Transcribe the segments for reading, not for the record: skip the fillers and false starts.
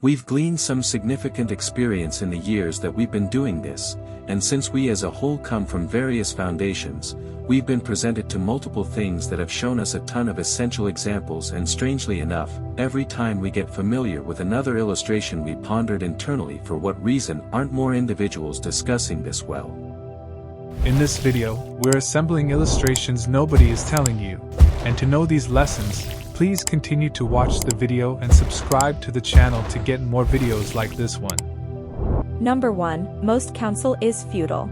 We've gleaned some significant experience in the years that we've been doing this, and since we as a whole come from various foundations, we've been presented to multiple things that have shown us a ton of essential examples, and strangely enough, every time we get familiar with another illustration we pondered internally for what reason aren't more individuals discussing this well. In this video, we're assembling illustrations nobody is telling you, and to know these lessons, please continue to watch the video and subscribe to the channel to get more videos like this one. Number 1. Most counsel is futile.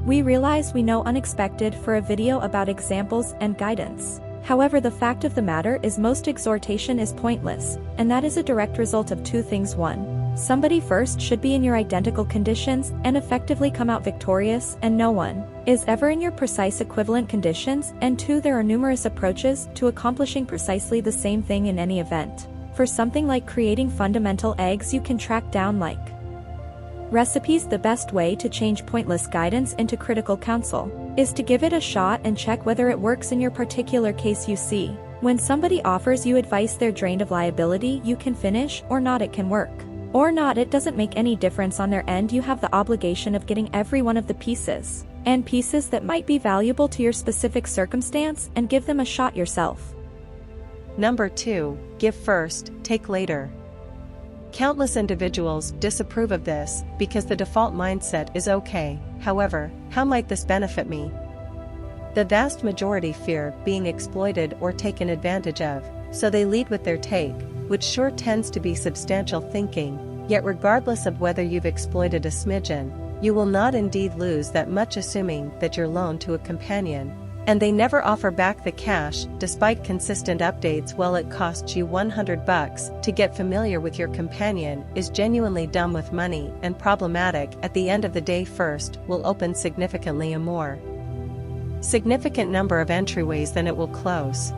We realize we know unexpected for a video about examples and guidance. However, the fact of the matter is most exhortation is pointless, and that is a direct result of two things. 1. Somebody first should be in your identical conditions and effectively come out victorious, and no one is ever in your precise equivalent conditions, and 2. There are numerous approaches to accomplishing precisely the same thing in any event. For something like creating fundamental eggs, you can track down like recipes. The best way to change pointless guidance into critical counsel is to give it a shot and check whether it works in your particular case. You see, when somebody offers you advice they're drained of liability, you can finish or not, it can work or not, it doesn't make any difference on their end. You have the obligation of getting every one of the pieces and pieces that might be valuable to your specific circumstance and give them a shot yourself. Number 2. Give first, take later. Countless individuals disapprove of this because the default mindset is okay, however, how might this benefit me? The vast majority fear being exploited or taken advantage of, so they lead with their take, which sure tends to be substantial thinking, yet regardless of whether you've exploited a smidgen, you will not indeed lose that much, assuming that you're loaned to a companion, and they never offer back the cash despite consistent updates. Well, it costs you $100 to get familiar with your companion is genuinely dumb with money and problematic at the end of the day. First will open significantly a more significant number of entryways than it will close.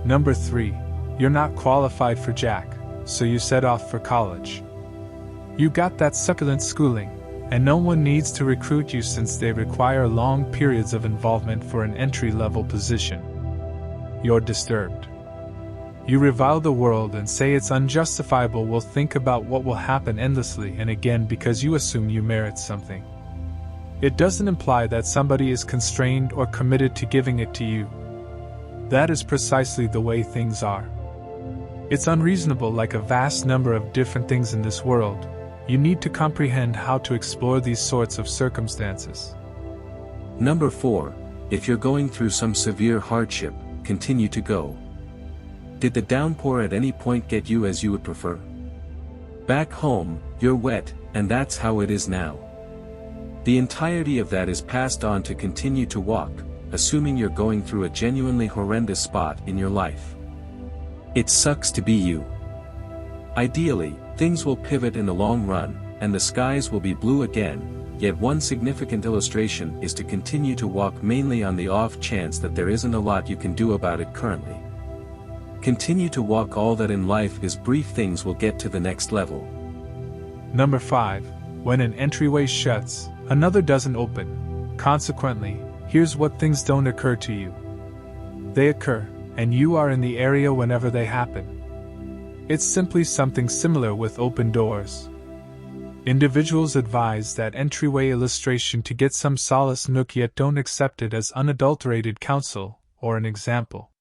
Number 3. You're not qualified for Jack, so you set off for college. You got that succulent schooling, and no one needs to recruit you since they require long periods of involvement for an entry-level position. You're disturbed. You revile the world and say it's unjustifiable. Will think about what will happen endlessly and again because you assume you merit something. It doesn't imply that somebody is constrained or committed to giving it to you. That is precisely the way things are. It's unreasonable, like a vast number of different things in this world. You need to comprehend how to explore these sorts of circumstances. Number 4. If you're going through some severe hardship, continue to go. Did the downpour at any point get you as you would prefer? Back home, you're wet, and that's how it is now. The entirety of that is passed on to continue to walk, assuming you're going through a genuinely horrendous spot in your life. It sucks to be you. Ideally, things will pivot in the long run, and the skies will be blue again, yet one significant illustration is to continue to walk, mainly on the off chance that there isn't a lot you can do about it currently. Continue to walk. All that in life is brief. Things will get to the next level. Number 5. When an entryway shuts, another doesn't open. Consequently, here's what things don't occur to you. They occur, and you are in the area whenever they happen. It's simply something similar with open doors. Individuals advise that entryway illustration to get some solace nook, yet don't accept it as unadulterated counsel or an example.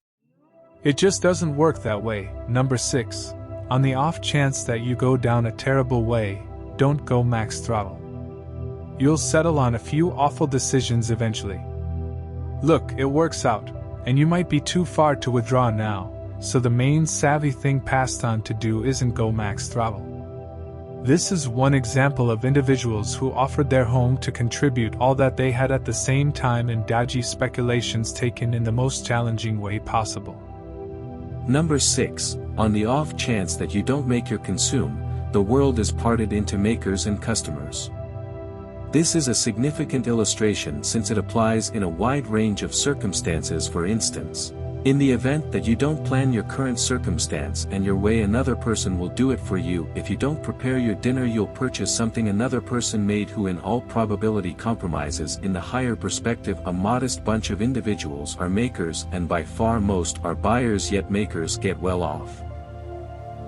It just doesn't work that way. Number 6. On the off chance that you go down a terrible way, don't go max throttle. You'll settle on a few awful decisions eventually. Look, it works out, and you might be too far to withdraw now. So the main savvy thing passed on to do isn't go max throttle. This is one example of individuals who offered their home to contribute all that they had at the same time in dodgy speculations taken in the most challenging way possible. Number 6. On the off chance that you don't make or consume, the world is parted into makers and customers. This is a significant illustration since it applies in a wide range of circumstances. For instance, in the event that you don't plan your current circumstance and your way, another person will do it for you. If you don't prepare your dinner, you'll purchase something another person made, who in all probability compromises. In the higher perspective, a modest bunch of individuals are makers, and by far most are buyers, yet makers get well off.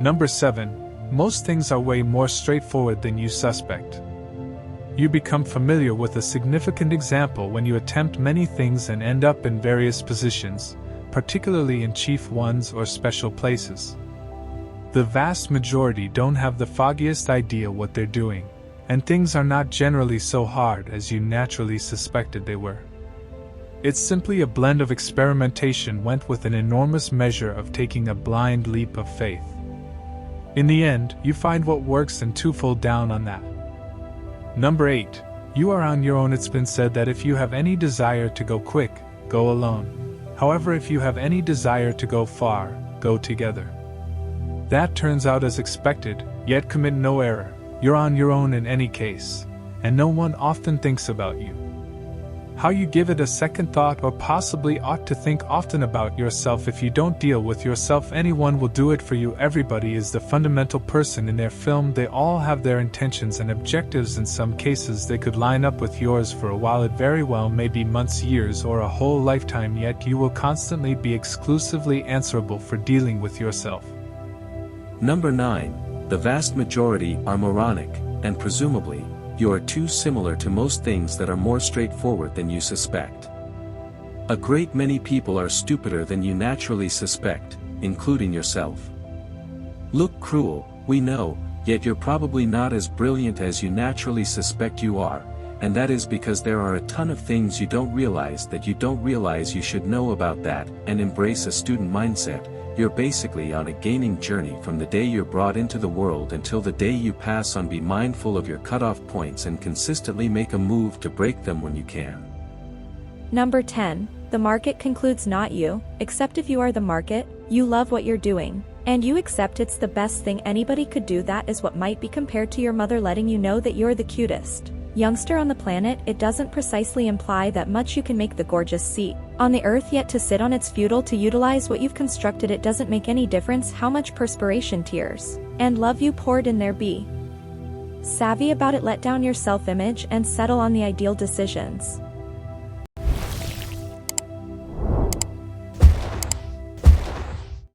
Number 7. most things are way more straightforward than you suspect. You become familiar with a significant example when you attempt many things and end up in various positions, particularly in chief ones or special places. The vast majority don't have the foggiest idea what they're doing, and things are not generally so hard as you naturally suspected they were. It's simply a blend of experimentation went with an enormous measure of taking a blind leap of faith. In the end, you find what works and twofold down on that. Number 8. You are on your own. It's been said that if you have any desire to go quick, go alone. However, if you have any desire to go far, go together. That turns out as expected, yet commit no error. You're on your own in any case, and no one often thinks about you. How you give it a second thought, or possibly ought to think often about yourself. If you don't deal with yourself, anyone will do it for you. Everybody is the fundamental person in their film. They all have their intentions and objectives. In some cases they could line up with yours for a while. It very well may be months, years, or a whole lifetime, yet you will constantly be exclusively answerable for dealing with yourself. Number 9. The vast majority are moronic, and presumably, you are too similar to most things that are more straightforward than you suspect. A great many people are stupider than you naturally suspect, including yourself. Look cruel, we know, yet you're probably not as brilliant as you naturally suspect you are, and that is because there are a ton of things you don't realize that you don't realize you should know about that. And embrace a student mindset. You're basically on a gaining journey from the day you're brought into the world until the day you pass on. Be mindful of your cutoff points and consistently make a move to break them when you can. Number 10. The market concludes, not you. Except if you are the market, you love what you're doing, and you accept it's the best thing anybody could do. That is what might be compared to your mother letting you know that you're the cutest youngster on the planet. It doesn't precisely imply that much you can make the gorgeous seat on the earth, yet to sit on it's futile to utilize what you've constructed. It doesn't make any difference how much perspiration, tears, and love you poured in there. Be savvy about it. Let down your self-image and settle on the ideal decisions.